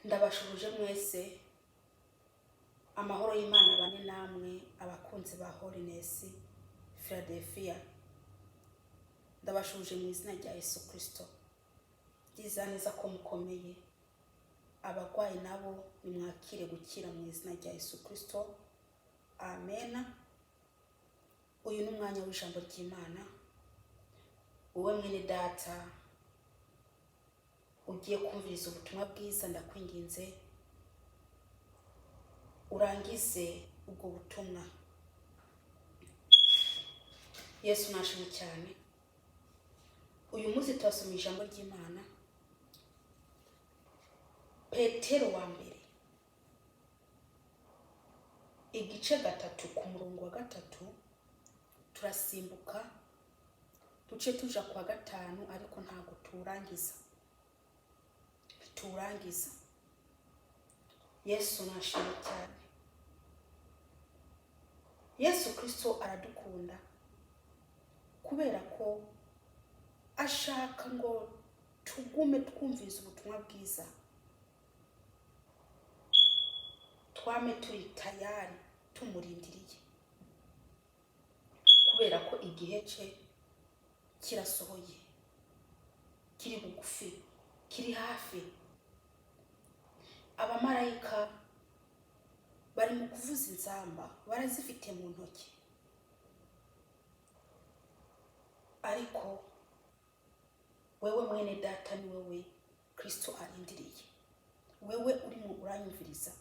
Ndabashubuje mwese amahoro y'Imana bane namwe abakunzi ba Holiness Philadelphia. Ndabashubuje mu izina rya Yesu Kristo. Neza ko mukomeye. Abagwayi nabo nimwakire gukira mu izina rya Yesu Kristo. Amen. Uyu ni umwanya w'ijambo ry'Imana. Wowe mwene data ugiye kumviriza ubutumwa bwiza, ndakwinginze urangize ubwo butumwa. Yesu nashimwe cyane. Uyu munsi twasoma ijambo ry'Imana Petero wa mbere igice 3 ku murongo wa 3, turasimbuka duce tuja kwa 5 ariko ntago turangiza. Yesu nashimwe cyane. Yesu Kristo aradukunda kubera ko ashaka ngo tugume twumviriza ubutumwa bwiza, twame turi tayari tumurindiriye, kubera ko igihe cye kirasohoye, kiri bugufi, kiri hafi. Abamarayika bari mu kuvuza inzamba, barazifite mu ntoki, ariko wewe mwene data ni wewe Kristo arindiriye. Wewe uri mu uranyumviriza,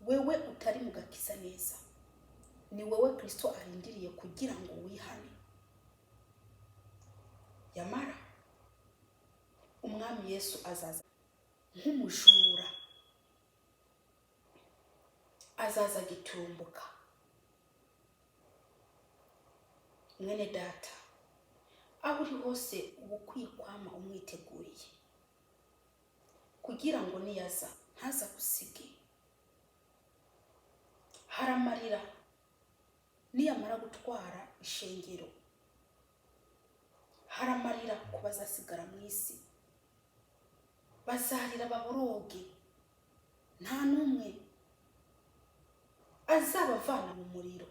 wewe utari mu gakiza neza, ni wewe Kristo arindiriye kugira ngo wihane. Yamara umwami Yesu azaza nk'umujura, azaza gitumbuka. Mwene data, aho uri hose uba ukwiye kwama umwiteguriye, kugira ngo niyaza ntaza gusige. Haramarira niyamara gutwara ishengero, haramarira ko bazasigara mu isi, bazarira baboroge, nta numwe azabavana mu muriro.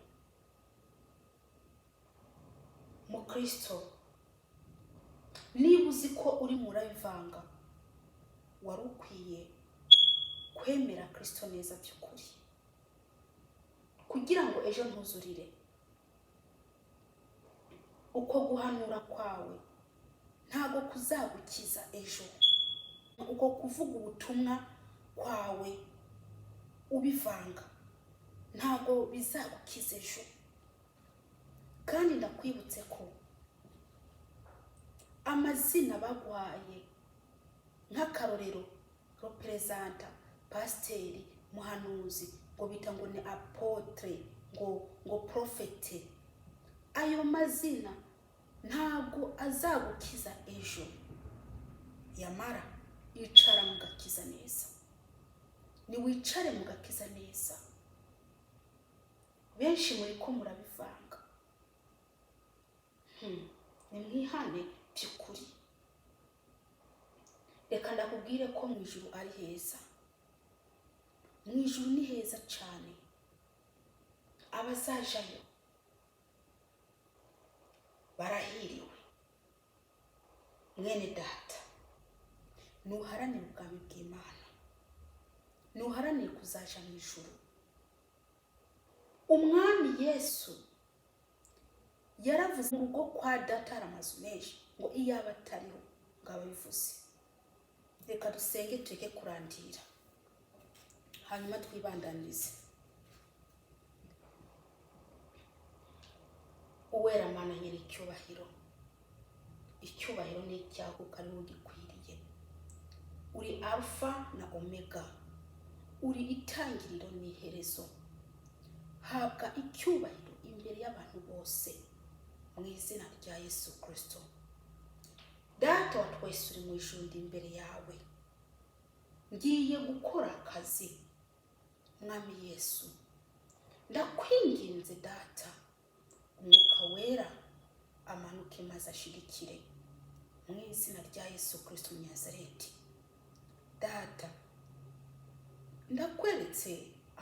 Mu Kristo, niba uzi ko uri murabivanga, wari ukwiye kwemera Kristo neza by'ukuri, kugira ngo ejo ntuzurire. Uko guhanura kwawe ntago kuzagukiza ejo, uko kuvuga ubutumwa kwawe ubivanga ntago bizagukiza ejo. Kandi ndakwibutse ko amazina bagwaye nk'akarorero representa, pasiteri, muhanuzi, ngo bita ngo ni apotre, ngo profete, ayo mazina ntago azagukiza ejo. Yamara yicara mu gakiza neza, ni wicare mu gakiza neza. Benshi muri ko murabivanga, ni mwihane by'ukuri. Reka ndakubwire ko mu ijuru ari heza. Mu ijuru ni heza cyane. Abazajayo barahiriwe. Mwene data, nuharanire ubwami bw'Imana, nuharanire kuzaja mu ijuru. Umwami Yesu yaravuze mu rugo kwa data hari amazu menshi, ngo iyo aba atariho ngo ababivuze. Reka dusenge tureke kurandira, hanyuma twibandanirize. Uwera Mana nyiri icyubahiro, icyubahiro ni icyawe kuko ari wowe gikwiriye. Uri Alpha na Omega, uri itangiriro n'iherezo. Habwa icyubahiro imbere y'abantu bose mu izina rya Yesu Kristo. Data wa twese uri mu ijuru, ndi imbere yawe, ngiye gukora akazi. Mwami Yesu, ndakwinginze data, umwuka wera amanuke maze ashigikire mu izina rya Yesu Kristo Nazareti. Data, ndakweretse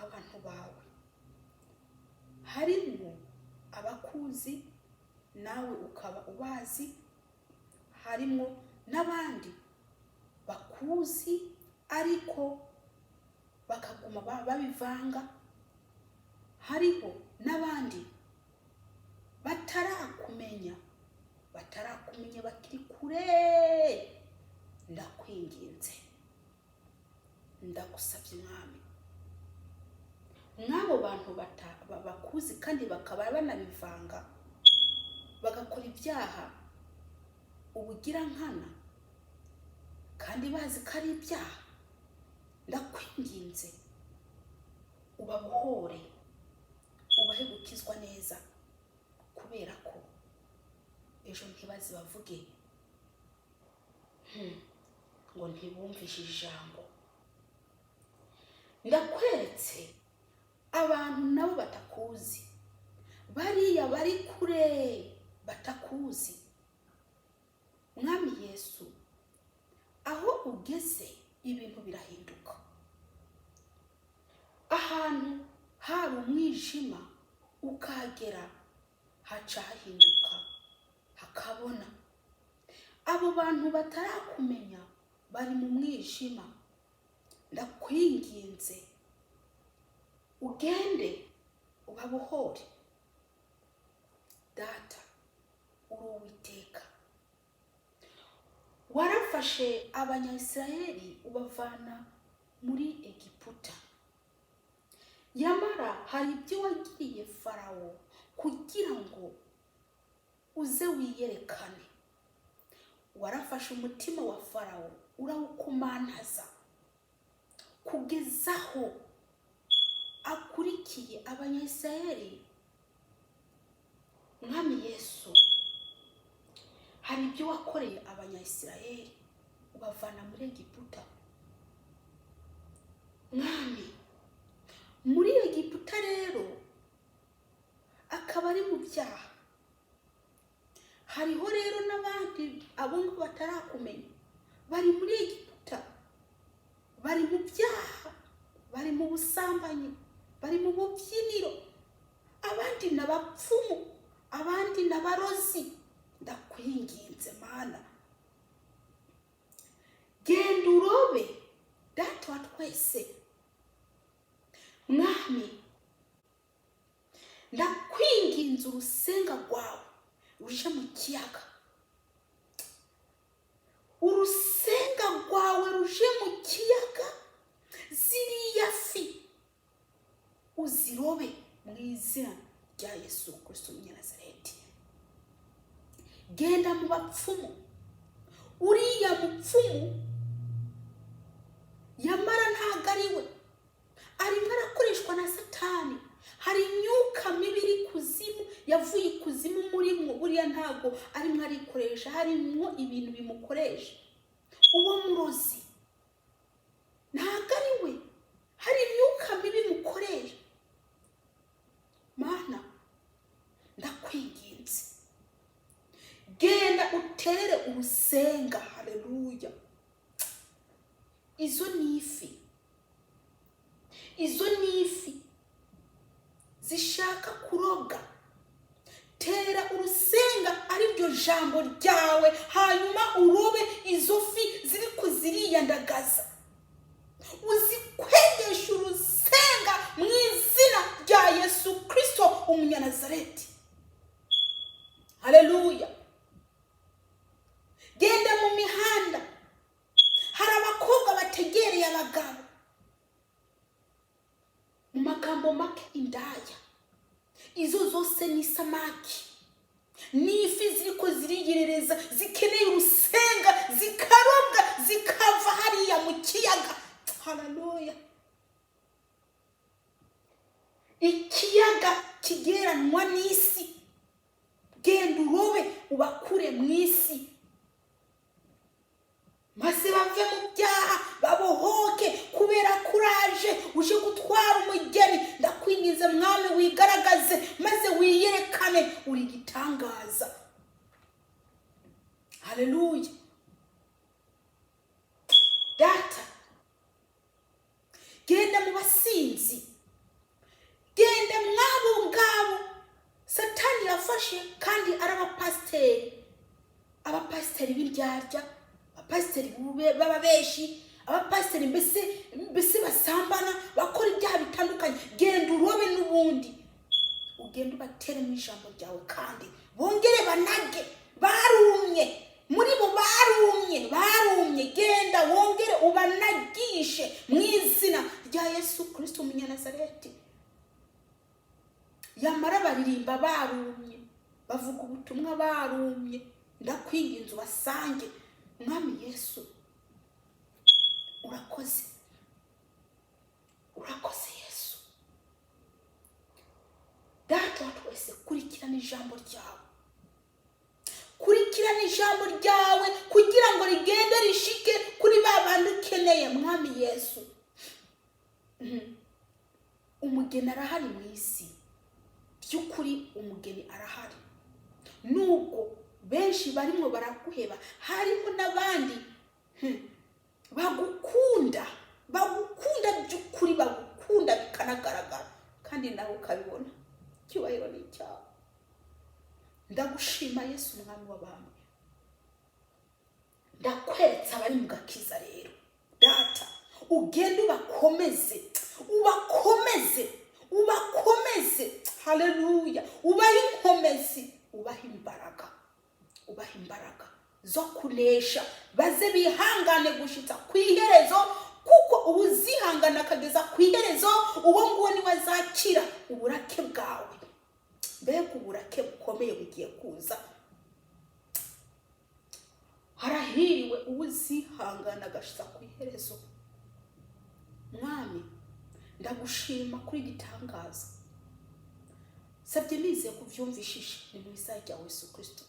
abantu bawe, harimo abakuzi nawe ukaba ubazi, harimo n'abandi bakuzi ariko bakaguma babivanga, hariho n'abandi batarakumenya bakiri kure. Ndakwinginze, ndagusabye mwami, mwabo bantu bakuzi kandi bakaba banabivanga bagakora ibyaha ubugira nkana kandi bazi ko ari ibyaha, ndakwinginze ubabohore, ubahe gukizwa neza, kubera ko ejo ntibazi bavuge ngo ntibumvishe ijambo. Ndakweretse abantu nabo batakuzi, bariya bari kure batakuzi. Mwami Yesu, aho ugeze ibintu birahinduka. Ahantu hari umwijima ukagera haca hahinduka hakabona. Abo bantu batarakumenya bari mu mwijima, ndakwinginze ugende ubabohore. Data uri Uwiteka, warafashe abanyayisiraheli ubavana muri Egiputa, yamara hari ibyo wagiriye Farawo kugira ngo uze wiyerekane. Warafashe umutima wa Farawo urawukomantaza kugezaho akurikiye abanyayisiraheli. Mwami Yesu, hari ibyo wakoreye abanyayisiraheli ubavana muri Egiputa. Mwami, muri Egiputa rero akaba ari mu byaha. Hariho rero n'abandi abo ngo batarakumenya bari muri Egiputa, bari mu byaha, bari mu busambanyi, bari mu bubyiniro, abandi n'abapfumu, abandi n'abarozi. Ndakwinginze Mana, genda urobe Data wa twese. Mwami, ndakwinginze urusenga rwawe ruje mu kiyaga, urusenga rwawe ruje mu kiyaga, ziriya fi uzirobe mu izina rya Yesu Kristo w'Umunyanazareti. Genda mu bapfumu, uriya mupfumu yamara ntago ari we, arimo arakoreshwa na Satani. Hari imyuka mibi iri kuzimu, yavuye ikuzimu muri mwo, buriya ntago arimo arikoresha, harimo ibintu bimukoresha. Uwo murozi ntago ari we, hari imyuka mibi mukoresha. Mana, ndakwinginze, genda utere urusenga. Haleluya. Izo ni ifi zishaka kuroga. Tera urusenga ari ryo jambo ryawe, hanyuma urobe izo fi ziri kuziriyandagaza, uzikwegesha urusenga mu izina rya Yesu Kristo Umunyanazareti. Haleluya. Genda mu mihanda, hari abakobwa bategereye abagabo, mu magambo make indaya. Izo zose ni samaki, ni ifi ziriko zirigerereza, zikeneye urusenga, zikarobwa, zikava hariya mu kiyaga. Haleluya. Ikiyaga kigeranwa n'isi, genda urobe ubakure mu isi, maze bave mu byaha, babohoke, kubera kuraje uje gutwara umugeni. Ndakwingiza Mwami, wigaragaze maze wiyerekane, uri gitangaza. Haleluya. Data, genda mu b'indyarya, abapasiteri baba beshi, abapasiteri mbese basambana, bakora ibyaha bitandukanye. Genda urobe n'ubundi, ugenda ubatere mu ijambo ryawe, kandi bongere banage. Barumye muri bo, barumye. Genda wongere ubanagishe mu izina rya Yesu Kristo Umunyanazareti. Yamara baririmba barumye, bavuga ubutumwa barumye. Ndakwinginze ubasange. Mwami Yesu, urakoze Yesu. Data wa twese, kurikirana ijambo ryawe, kugira ngo rigende rishike kuri ba bantu ukeneye. Mwami Yesu, umugeni arahari mu isi, by'ukuri umugeni arahari. Nubwo benshi barimo baraguheba, harimo n'abandi bagukunda by'ukuri, bagukunda bikanagaragara, kandi nawe ukabibona. Icyubahiro ni icyawe. Ndagushima Yesu, umwami w'abami. Ndakweretse abari mu gakiza rero. Data, ugende ubakomeze. Haleluya. Ubahe inkomezi, ubahe imbaraga zo kunesha. Baze bihangane gushitsa ku iherezo, kuko ubuzihangana akageza ku iherezo, uwo nguwo niwe azakira uburake bwawe. Mbega uburake bukomeye bugiye kuza. Harahiriwe ubuzihangana agashitsa ku iherezo. Mwami, ndagushima kuri gitangaza. Sabye nizeye kuvyumvishije, ni mu izina rya Yesu Kristo.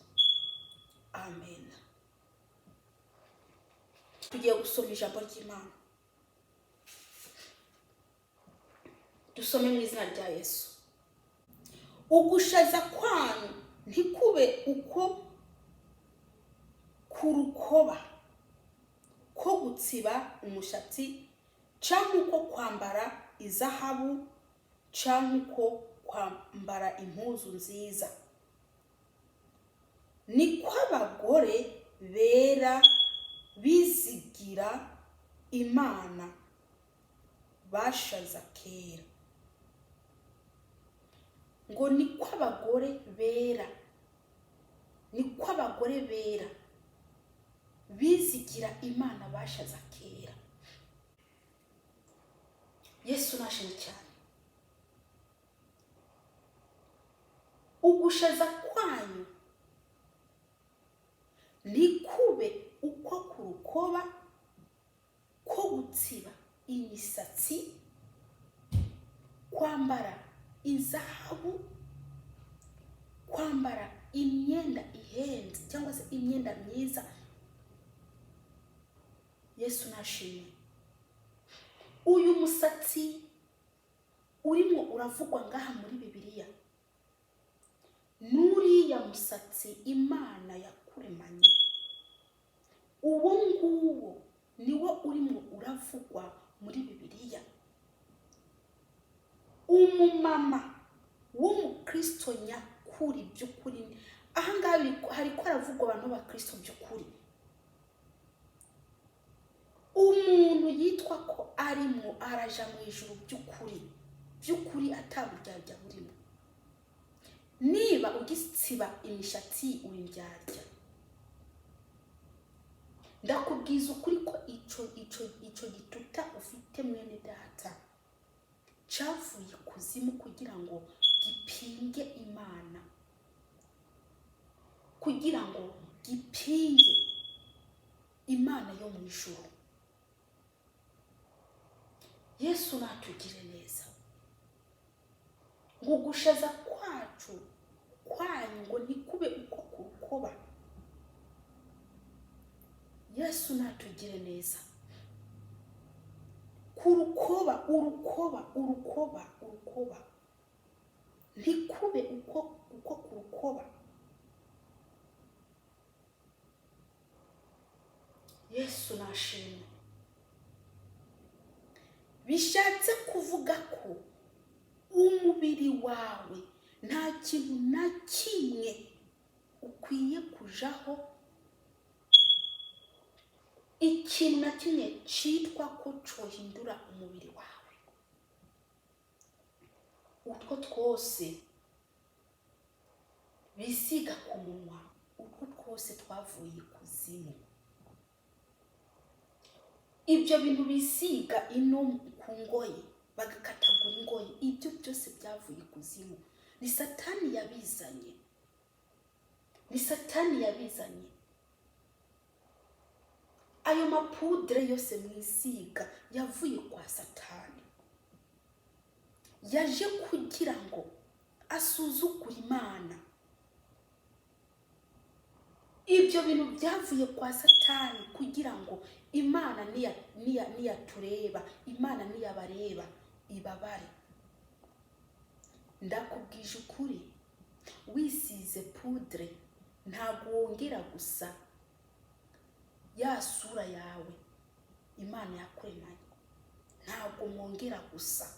Amen. Tugiye gusoma ijambo ry'Imana. Dusome mu izina rya Yesu. Ugushaza kwanyu ntikube uko kurukoba ko gutsiba umushatsi, canke uko kwambara izahabu, canke uko kwambara impuzu nziza. Niko abagore bera bizigira Imana bashaza kera. Ngo niko abagore bera bizigira Imana bashaza kera. Yesu nashimye cyane. Ugushaza kwanyu nikube uko kurukoba ko gutsiba imisatsi, kwambara izahabu, kwambara imyenda ihenze cyangwa se imyenda myiza. Yesu nashimye. Uyu musatsi urimo uravugwa ngaha muri Bibiliya, nuriya musatsi Imana yakuremanye. Uwo nguwo niwo urimo uravugwa muri Bibiliya. Umumama w'umukristo nyakuri by'ukuri. Ahangaha hariko haravugwa abantu b'abakristo by'ukuri. Umuntu yitwa ko arimo araja mu ijuru by'ukuri ataburyarya burimo. Niba ugisiba imishatsi urindyarya, ndakubwiza ukuri ko ico gituta ufite mwene data cavuye kuzimu kugira ngo gipinge Imana, kugira ngo gipinge Imana yo mu ijuru. Yesu natugire neza. Ngo gushaza kwanyu ngo nikube uko kurukoba. Yesu natugire neza. Urukoba ntikube uko kurukoba. Yesu nashimye. Bishatse kuvuga ko umubiri wawe nta kintu na kimwe ukwiye kujaho ikintu na kimwe cyitwa ko cohindura umubiri wawe. Utwo twose bisiga ku munwa, utwo twose twavuye ikuzimu. Ibyo bintu bisiga ino ku ngoyi, bagakatagura ingoyi, ibyo byose byavuye ikuzimu. Ni Satani yabizanye. Ni Satani yabizanye. Ayo mapudre yose mwisiga yavuye kwa Satani. Yaje kugira ngo asuzugure Imana. Ibyo bintu byavuye kwa Satani kugira ngo Imana niyatureba, Imana niyabareba ibabare. Ndakubwije ukuri, wisize pudre ntabwo wongera gusa ya sura yawe Imana yakuremanye. Ntabwo mwongera gusa.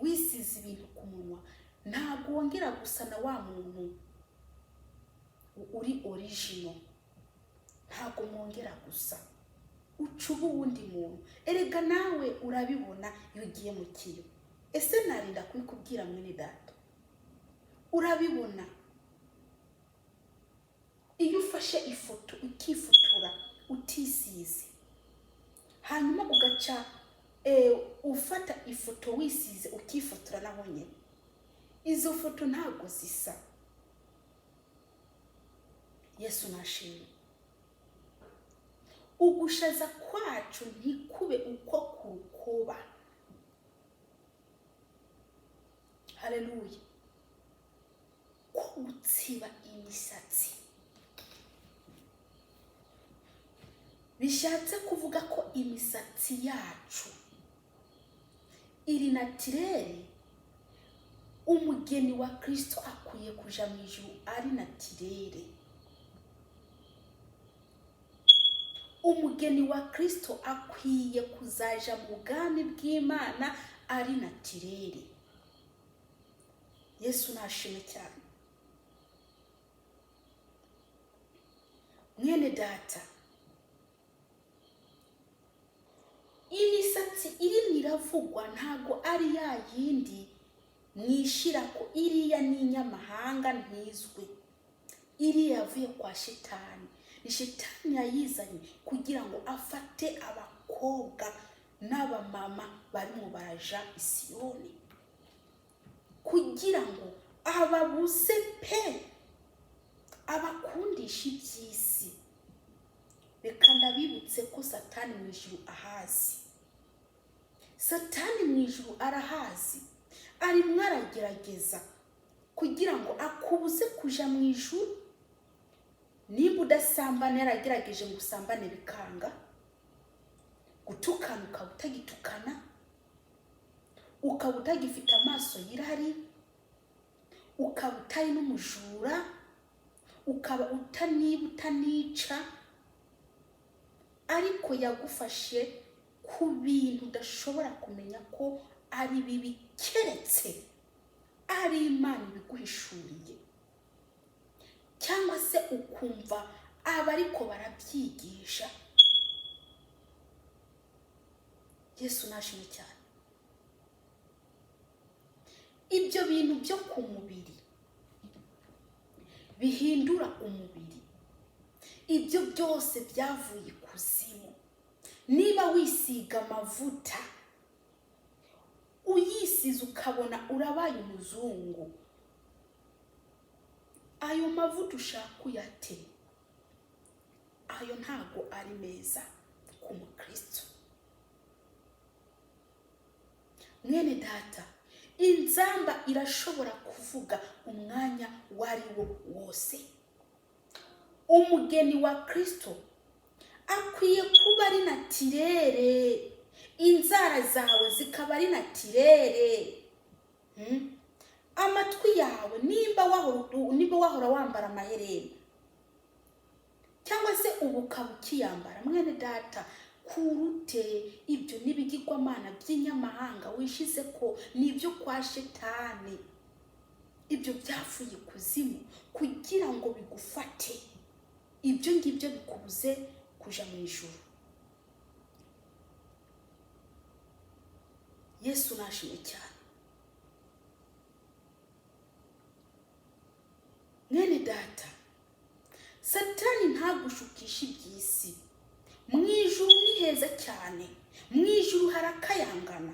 Wisize ibintu ku munwa ntabwo wongera gusa na wa muntu uri original. Ntabwo mwongera gusa. Ucuba uwundi muntu. Erega nawe urabibona iyo ugiye mu kiyo. Ese narinda kubikubwira mwene data? Urabibona iyo ufashe ifoto ukifotora utisize, hanyuma ugaca ufata ifoto wisize ukifotora naho nyine, izo foto ntabwo zisa. Yesu nashimwe. Ugushaza kwacu ntikube uko kurukoba. Haleluya. Ko gutsiba imisatsi bishatse kuvuga ko imisatsi yacu iri natirere. Umugeni wa Kristo akwiye kuja mu ijuru ari natirere. Umugeni wa Kristo akwiye kuzaja mu bwami bw'Imana ari natirere. Yesu nashimwe cyane. Mwene data, imisatsi iri miravugwa ntago ari ya yindi mwishira ko iriya n'inyamahanga ntizwe. Iri yavuye kwa Shetani. Ni Shetani yayizanye kugira ngo afate abakobwa n'abamama barimo baraja Isiyoni, kugira ngo ababuze pe, abakundisha iby'isi. Reka ndabibutse ko Satani mu ijuru ahazi. Satani mu ijuru arahazi. Arimwo aragerageza kugira ngo akubuze kuja mu ijuru. Niba udasambana yaragerageje ngo usambane bikanga, gutukana ukaba utagitukana, ukaba utagifite amaso yirari, ukaba utari n'umujura, ukaba utanica, ariko yagufashe ku bintu udashobora kumenya ko ari bibi, keretse ari Imana ibiguhishuriye, cyangwa se ukumva abariko barabyigisha. Yesu nashimwe cyane. Ibyo bintu byo ku mubiri bihindura umubiri, ibyo byose byavuye ikuzimu. Niba wisiga amavuta uyisize ukabona urabaye umuzungu, ayo mavuta ushaka uyate, ayo ntago ari meza ku mukristo. Mwene data, inzamba irashobora kuvuga umwanya wari wo wose. Umugeni wa Kristo akwiye kuba ari natirere. Inzara zawe zikaba ari natirere. Amatwi yawe niba wahora wambara amaherena, cyangwa se ubu ukaba ukiyambara, mwene data, kurute ibyo n'ibigirwamana by'inyamahanga wishize ko nibyo kwa Shetani. Ibyo byavuye kuzimu kugira ngo bigufate. Ibyo ngibyo bikubuze kuja mu ijuru. Yesu nashimye cyane. Mwene data, Satani ntagushukisha iby'isi. Mu ijuru ni heza cyane, mu ijuru harakayangana.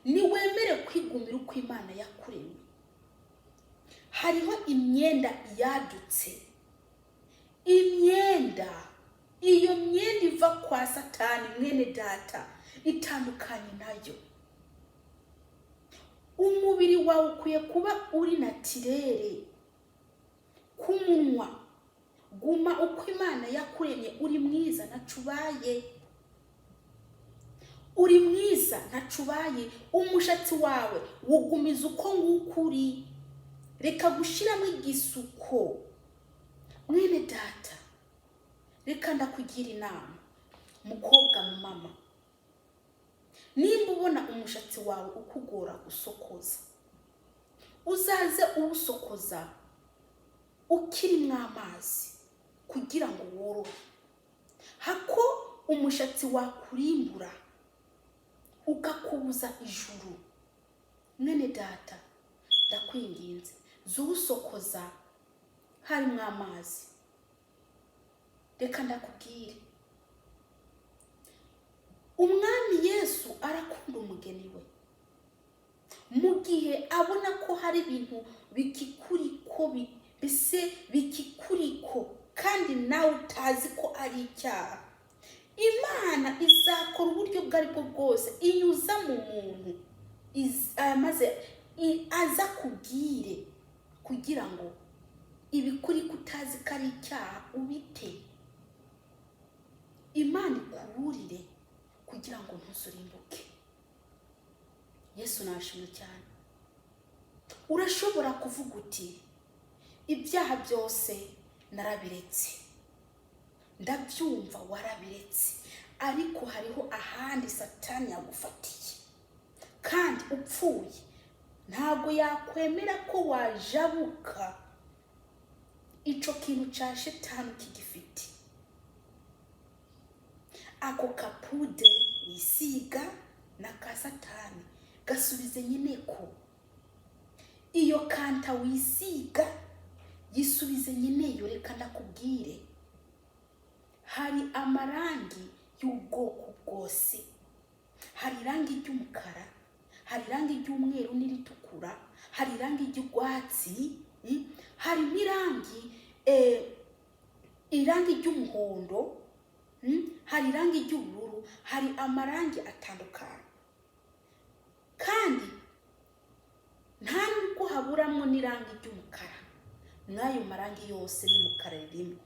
Niwemere kwigumira uko Imana yakuremye. Hariho imyenda yadutse, imyenda, iyo myenda iva kwa Satani mwene data itandukanye nayo. Umubiri wawe ukwiye kuba uri natirere. Ku munwa guma uko Imana yakuremye, uri mwiza nacubaye, uri mwiza nacubaye. Umushatsi wawe wugumiza uko ngukuri, reka gushiramo igisuko. Mwene data, reka ndakugira inama, mukobwa mama, nimba ubona umushatsi wawe ukugora gusokoza, uzaze uwusokoza ukirimo amazi kugira ngo worohe. Hako umushatsi wakurimbura ugakubuza ijuru, mwene data ndakwinginze zuwusokoza harimo amazi. Reka ndakubwire, umwami Yesu arakunda umugeni we. Mu gihe abona ko hari ibintu bikikuriko bise bikikuriko kandi nawe utazi ko ari icyaha, Imana izakora uburyo bwaribwo bwose inyuza mu muntu maze aza kubwire kugira ngo ibikuri kutazi ko ari icyaha ubite. Imana ikuburire kugira ngo ntuzurimbuke. Yesu nashimye cyane. Urashobora kuvuga uti ibyaha byose narabiretse, ndabyumva warabiretse, ariko hariho ahandi Satani yagufatiye kandi upfuye ntabwo yakwemera ko wajabuka ico kintu ca Shetani kigifite. Ako kapude wisiga na ka Satani gasubize nyine ko. Iyo kanta wisiga yisubize nyine yo. Reka ndakubwire, hari amarangi y'ubwoko bwose. Hari irangi ry'umukara, hari irangi ry'umweru n'iritukura, hari irangi ry'urwatsi, hari irangi ry'umuhondo, hari irangi ry'ubururu. Hari amarangi atandukanye kandi nta nubwo haburamo n'irangi ry'umukara. N'ayo marangi yose n'umukara ririmo.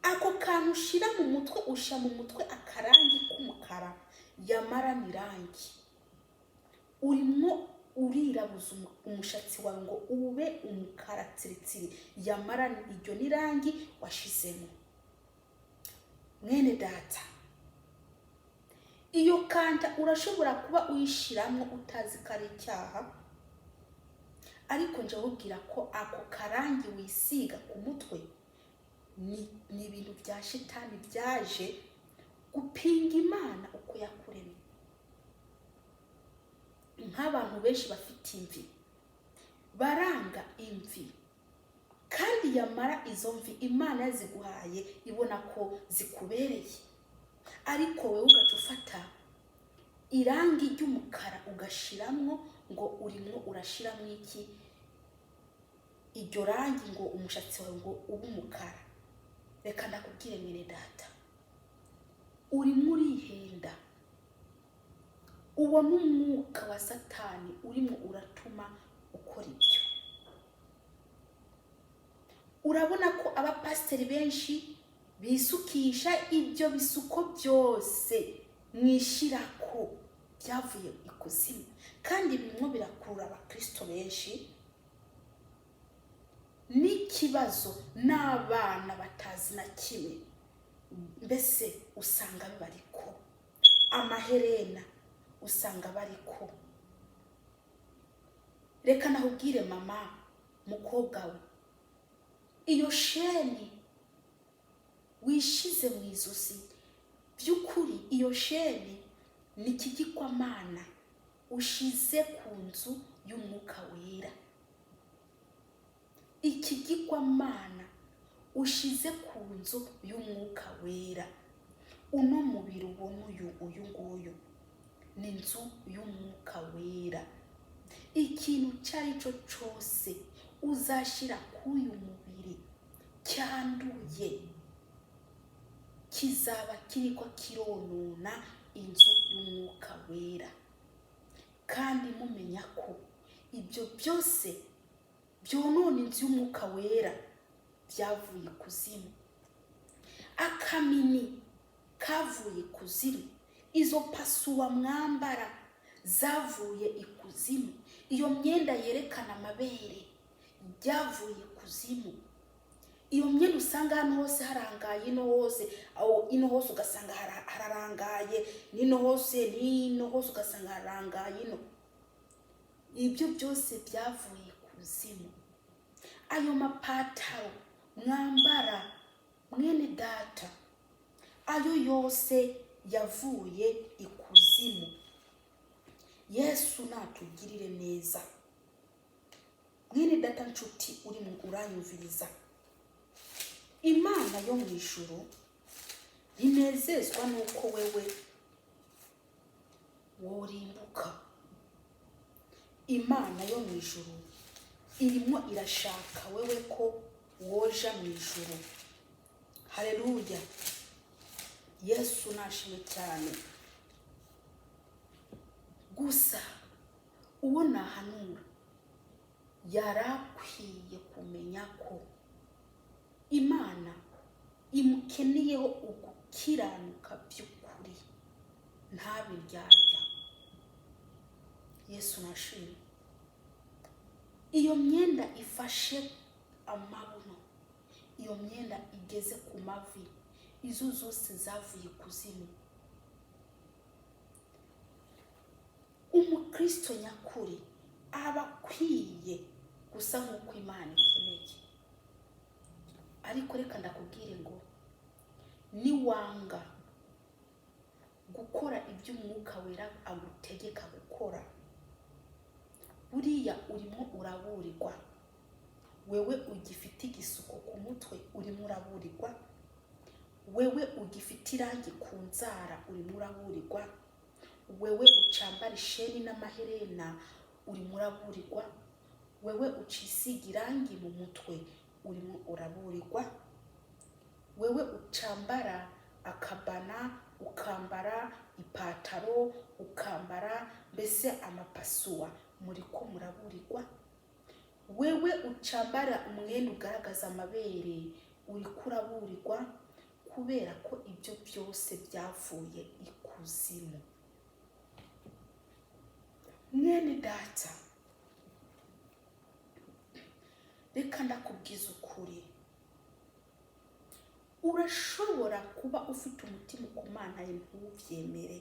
Ako kantu ushira mu mutwe, usha mu mutwe akarangi k'umukara, yamara nirangi urimo urirabuza umushatsi wawe ngo ube umukara tsiritsiri, yamara iryo nirangi washizemo. Mwene data, iyo kanta urashobora kuba uyishiramo utazi ko ari icyaha, ariko nje wubwira ko ako karangi wisiga ku mutwe ni ibintu bya Shetani byaje gupinga Imana uko yakuremye. Nk'abantu benshi bafite imvi baranga imvi, kandi yamara izo mvi Imana yaziguhaye ibona ko zikubereye, ariko wewe ugaca ufata irangi ry'umukara ugashiramo ngo urimo urashiramo iki iryo rangi ngo umushatsi wawe ngo ube umukara. Reka ndakubwire mwene data, urimo urihenda. Uwo n'umwuka wa Satani urimo uratuma ukora ibyo. Urabona ko abapasiteri benshi bisukisha ibyo bisuko byose mwishirako byavuye ikuzimu, kandi birimo birakurura abakristo benshi. N'ikibazo n'abana batazi na kimwe, mbese usanga bibariko. Amaherena usanga bariko. Reka nahubwire mama, mukobwa we, iyo sheni wishize mu izosi. By'ukuri iyo shene ni ikigirwamana ushize ku nzu y'umwuka wera. Ikigirwamana ushize ku nzu y'umwuka wera. Uno mubiri ubona uyu nguyu ni inzu y'umwuka wera. Ikintu cyari cyo cyose uzashira k'uyu mubiri cyanduye kizaba kiriko kironona inzu y'umwuka wera. Kandi mumenya ko ibyo byose byonona inzu y'umwuka wera byavuye kuzimu. Akamini kavuye kuzimu. Izo pasuwa mwambara zavuye ikuzimu. Iyo myenda yerekana amabere byavuye kuzimu. Iyo myenda usanga hano hose harangaye, ino hose ugasanga hararangaye, n'ino hose ugasanga harangaye ino. Ibyo byose byavuye kuzimu. Ayo mapataro mwambara mwene data, ayo yose yavuye ikuzimu. Yesu natugirire neza. Mwene data nshuti uri mu uranyumviriza, Imana yo mu ijuru inezezwa nuko wewe worimbuka. Imana yo mu ijuru irimwo irashaka wewe ko woja mu ijuru. Haleluya. Yesu nashimwe cyane. Gusa uwo nahanura yarakwiye kumenya ko Imana imukeniyeho ugukiranuka by'ukuri, ntabiryarya. Yesu nashimwe. Iyo myenda ifashe amabuno, iyo myenda igeze ku mavi, izo zose zavuye kuzimu. Umukristo nyakuri aba akwiye gusa nk'uko Imana ikeneye. Ariko reka ndakubwire ngo niwanga gukora ibyo umwuka wera agutegeka gukora, buriya urimo uraburirwa. Wewe ugifite igisuko ku mutwe urimo uraburirwa. Wewe ugifite irangi ku nzara urimo uraburirwa. Wewe ucambara isheni n'amaherena urimo uraburirwa. Wewe ucisiga irangi mu mutwe urimo uraburirwa. Wewe ucambara akabana, ukambara ipataro, ukambara mbese amapasuwa, muriko muraburirwa. Wewe ucambara umwenda ugaragaza amabere uriko uraburirwa, kubera ko ibyo byose byavuye ikuzimu. Mwene data, reka ndakubwiza ukuri. Urashobora kuba ufite umutima ku Mana ye ntubyemere,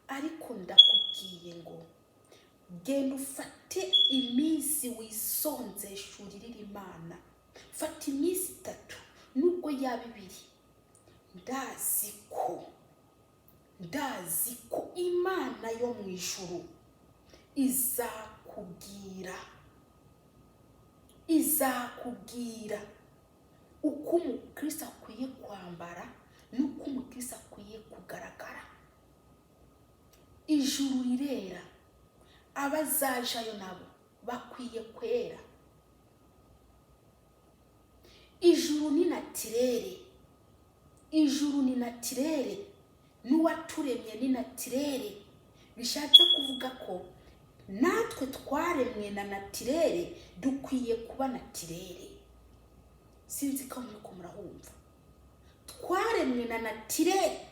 ariko ndakubwiye ngo genda ufate iminsi wisonzeshe uririre Imana. Fata iminsi 3 nubwo yaba 2. Ndazi ko Imana yo mu ijuru izakubwira uko umukristo akwiye kwambara n'uko umukristo akwiye kugaragara. Ijuru rirera, abazajayo nabo bakwiye kwera. Ijuru ni natirere, n'uwaturemye ni natirere. Bishatse kuvuga ko natwe twaremwe na natirere, dukwiye kuba natirere. Sinzi ko muriko murahumva. Twaremwe na natirere,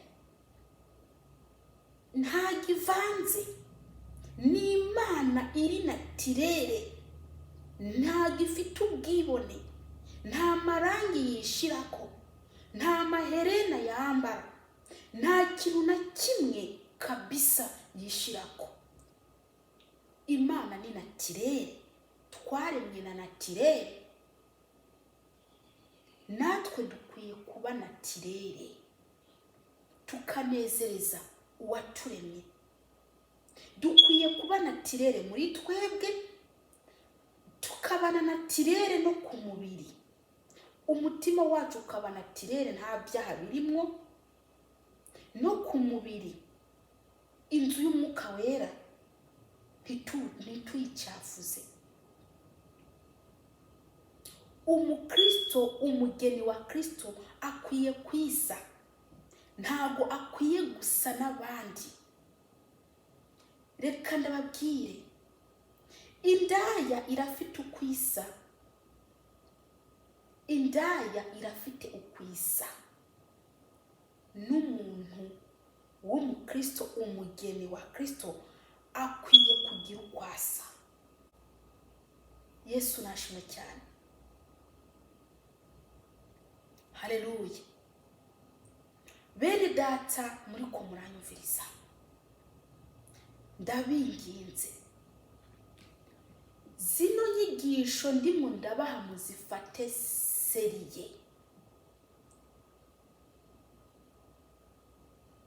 nta givanze. Ni Imana iri natirere, nta gifite ubwibone, nta marangi yishirako, nta maherena yambara, nta kintu na kimwe kabisa yishirako. Imana ni natirere, twaremwe na natirere. Natwe dukwiye kuba natirere tukanezereza uwaturemye. Dukwiye kuba natirere muri twebwe, tukabana natirere no ku mubiri. Umutima wacu ukaba natirere, nta byaha birimwo, no ku mubiri. Inzu y'Umwuka Wera ntituyicafuze. Umukristo, umugeni wa Kristo akwiye kwisa, ntago akwiye gusa n'abandi. Reka ndababwire, indaya irafite ukwisa. Indaya irafite ukwisa. N'umuntu w'umukristo, umugeni wa Kristo akwiye kugira ukwasa. Yesu nashimwe cyane. Haleluya. Bene data muri ko muranyumviriza, ndabinginze zino nyigisho ndimo ndabaha muzifate seriye,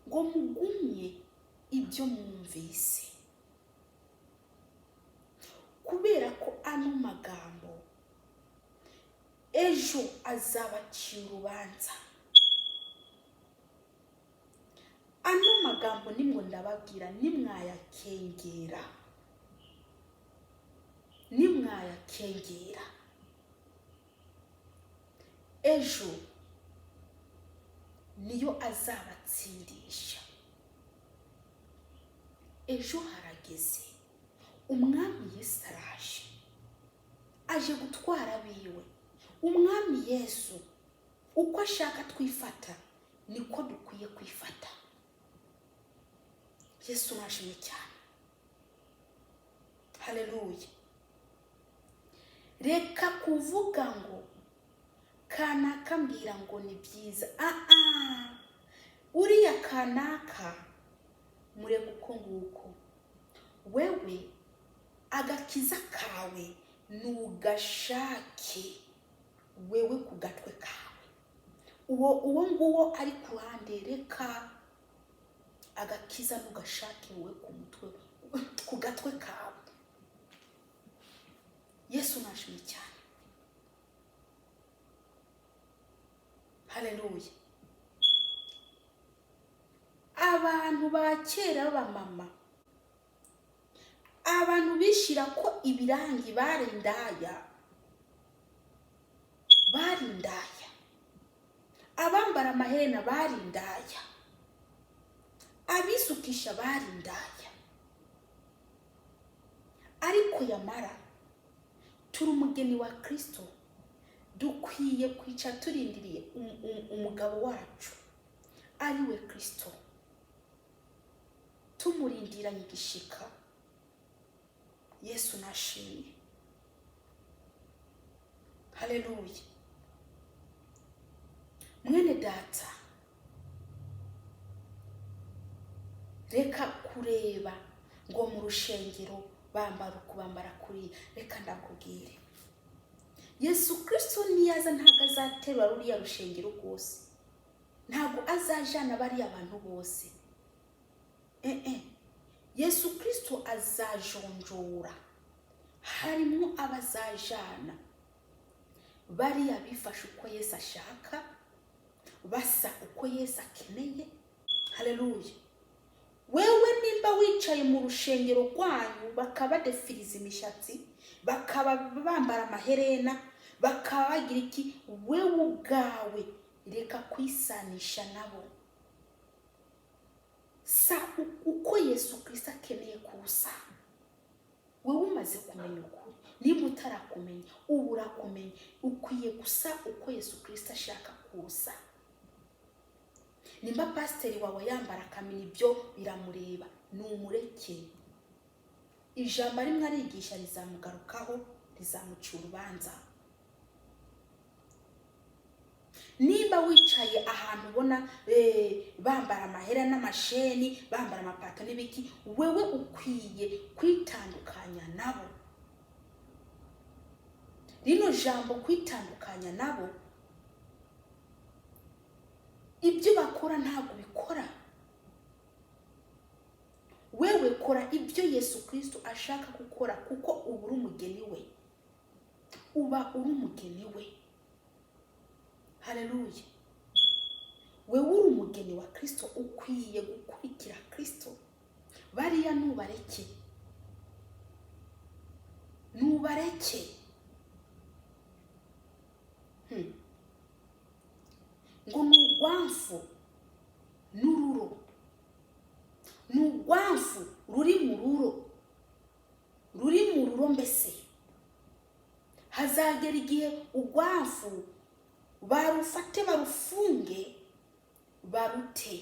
ngo mugumye ibyo mwumvise, kubera ko ano magambo ejo azabacira urubanza. Ano magambo nimwo ndababwira, nimwayakengera ejo niyo azabatsindisha. Ejo harageze, umwami Yesu araje, aje gutwara abiwe. Umwami Yesu uko ashaka twifata niko dukwiye kwifata. Yesu nashimye cyane. Haleluya. Reka kuvuga ngo kanaka mbwira ngo ni byiza. Uriya kanaka murebe uko nguko. Wewe agakiza kawe nugashake wewe ku gatwe kawe. Uwo nguwo ari ku ruhande, reka agakiza nugashake wewe ku mutwe, ku gatwe kawe. Yesu nashimye cyane. Haleluya. Abantu ba kera b'abamama, abantu bishira ko ibirangi bari indaya, abambara amaherena bari indaya, abisukisha bari indaya. Ariko yamara turi umugeni wa Kristo, dukwiye kwica turindiriye umugabo wacu ari we Kristo, tumurindiranye igishika. Yesu nashimye. Haleluya. Mwene data, reka kureba ngo mu rushengero bambara kuri. Reka ndakubwire, Yesu Kristo niyaza ntago azaterura ruriya rushengero rwose, ntago azajana bari abantu bose. Yesu Kristo azajonjora. Harimo abazajana bari abifashe uko Yesu ashaka, basa uko Yesu akeneye. Haleluya. Wewe nimba wicaye mu rushengero rwanyu bakabadefiriza imishatsi, bakaba bambara amaherena, bakabagira iki, wewe ubwawe reka kwisanisha nabo. Uko Yesu Kristo akeneye kusa, wewe umaze kumenya ukuri. Niba utarakumenya, ubu urakumenya. Ukwiye gusa uko Yesu Kristo ashaka kusa. Nimba pasiteri wawe yambara akamenya ibyo biramureba, numureke. Ijambo rimwe arigisha rizamugarukaho, rizamuca urubanza. Niba wicaye ahantu ubona bambara amahera n'amasheni, bambara amapato n'ibiki, wewe ukwiye kwitandukanya nabo. Rino jambo kwitandukanya nabo ibyo bakora ntabwo bikora. Wewe kora ibyo Yesu Kristo ashaka gukora, kuko uba uri umugeni we. Uba uri umugeni we. Haleluya. Wewe uri umugeni wa Kristo, ukwiye gukurikira Kristo. Bariya nubareke. Nubareke. Ngo nugwanfu nururo. Nugwanfu ruri mu ruro. Ruri mu ruro mbese. Hazagera igihe ugwanfu barufate barufunge, barute,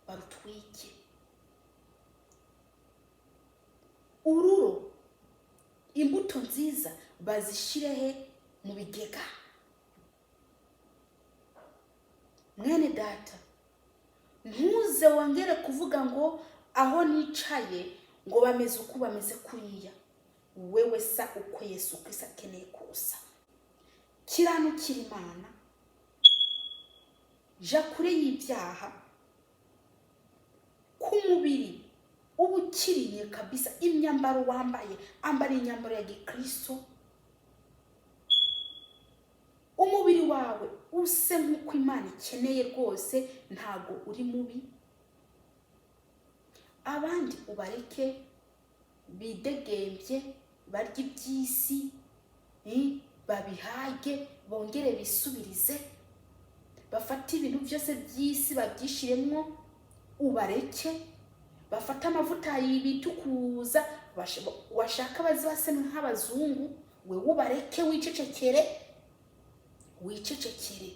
barutwike. Ururo, imbuto nziza bazishirehe mu bigega. Mwene data, ntuze wongere kuvuga ngo aho nicaye ngo bameze uko bameze kuriya. Wewe sa uko Yesu Kristo akeneye kusa. Kiranukira Imana, ja kure y'ibyaha, ku mubiri uba ukiriye kabisa. Imyambaro wambaye, ambara imyambaro ya Gikristo. Umubiri wawe use nk'uko Imana ikeneye rwose, ntago uri mubi. Abandi ubareke bidegembye, barya iby'isi, babihage, bongere bisubirize, bafate ibintu byose by'isi babyishiremwo. Ubareke bafate amavuta y'ibitukuza, washaka bazibase nk'abazungu. We ubareke, wicecekere. Wicecekere,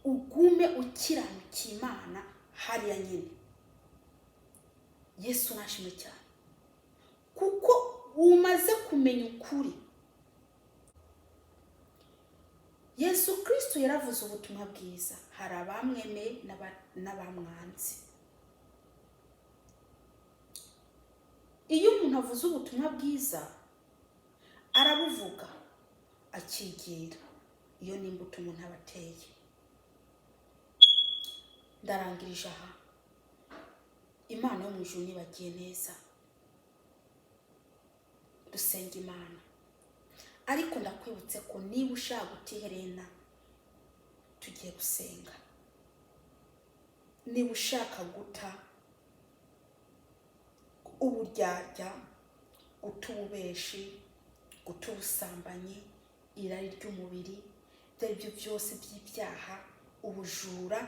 ugume ukiranukiye Imana hariya nyine. Yesu nashimwe cyane, kuko umaze kumenya ukuri. Yesu Kristo yaravuze ubutumwa bwiza, hari abamwemeye n'abamwanze. Iyo umuntu avuze ubutumwa bwiza, arabuvuga akigira. Iyo ni imbuto umuntu abateye. Ndarangirije aha. Imana yo mu ijuru nibagiye neza. Dusenga Imana. Ariko ndakwibutse ko niba ushaka gutiherena, tugiye gusenga. Niba ushaka guta uburyarya, guta ububeshi, guta ubusambanyi, irari ry'umubiri, ibyo byose by'ibyaha, ubujura,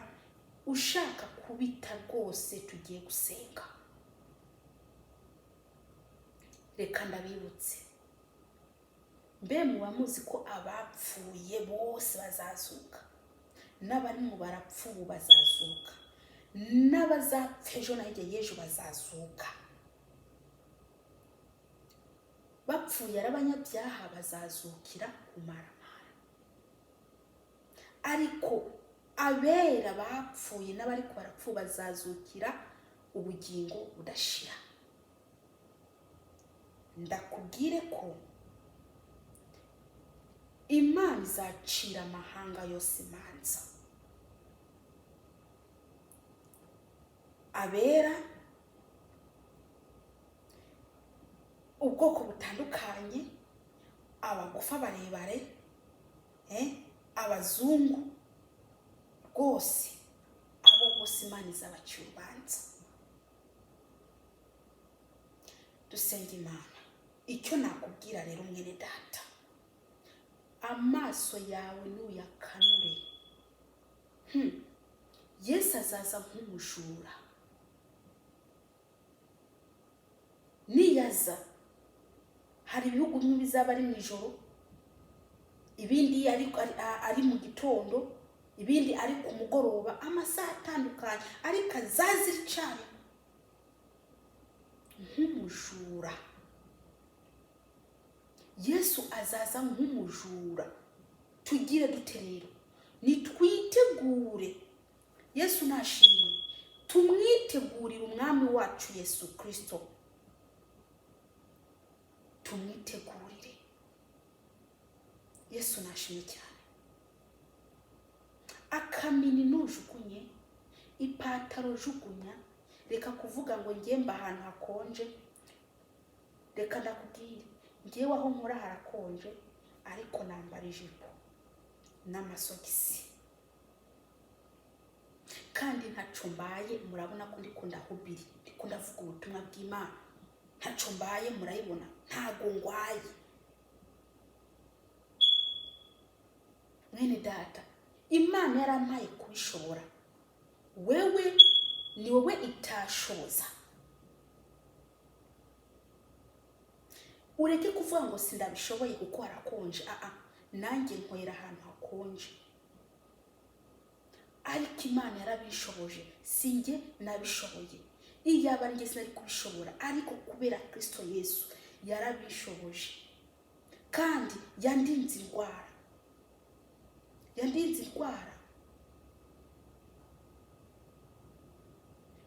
ushaka kubita rwose, tugiye gusenga. Reka ndabibutse, mbe muba muzi ko abapfuye bose bazazuka, n'abari mu barapfu bazazuka, n'abazapfa ejo na hirya y'ejo bazazuka. Bapfuye ari abanyabyaha bazazukira kumaramara, ariko abera bapfuye n'abari ku barapfu bazazukira ubugingo budashira. Ndakubwire ko Imana izacira amahanga yose imanza. Abera, ubwoko butandukanye, abagufa barebare, abazungu, rwose abo bose Imana izabacira urubanza. Dusenga Imana. Icyo nakubwira rero mwene data, amaso yawe nuyakanure. Yesu azaza nk'umujura. Niyaza, hari ibihugu bimwe bizaba ari mu ijoro, ibindi ari mu gitondo, ibindi ari ku mugoroba, amasaha atandukanye, ariko azazicana nk'umujura. Yesu azaza nk'umujura. Tugire dute rero? Nitwitegure. Yesu nashimwe. Tumwitegurire umwami wacu Yesu Kristo. Tumwitegurire. Yesu nashimwe cyane. akamini nujugunye, ipataro jugunya. Reka kuvuga ngo ngiye mba ahantu hakonje. Reka ndakubwire, ngiye aho nkora harakonje, ariko nambara ijipo n'amasogisi. Kandi ntaco mbaye, murabona ko ndikunda hubiri, ndikunda vuga ubutumwa bw'Imana. Ntaco mbaye, murayibona, ntago ngwaye. Mwene data, Imana yarampaye kubishobora. Wewe ni wowe itashoboza. Ureke kuvuga ngo sindabishoboye kuko harakonje. Nanjye nkorera ahantu hakonje, ariko Imana yarabishoboje. Sinjye nabishoboye. Iyaba njye sinari kubishobora, ariko kubera Kristo Yesu yarabishoboje. Kandi yandinze indwara.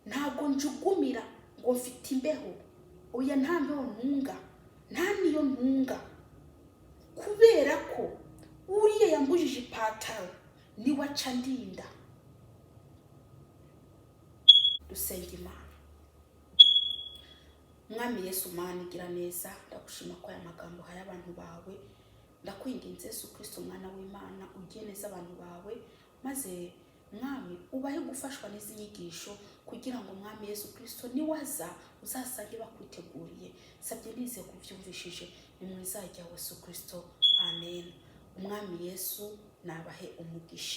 Ntabwo njugumira ngo mfite imbeho. Oya, nta mbeho ntunga, nta niyo ntunga. Kubera ko uriya yambujije ipataro niwe aca ndinda. Dusenga Imana. Mwami Yesu Mana igira neza, ndagushima ko aya magambo haye abantu bawe. Ndakwinginze Yesu Kristo mwana w'Imana, ugiye neza abantu bawe, maze Mwami ubahe gufashwa n'izi nyigisho, kugira ngo Mwami Yesu Kristo niwaza uzasange bakwiteguriye. Sabye nize kuvyumvishije, ni mu izina rya Yesu Kristo, amen. Umwami Yesu nabahe umugisha.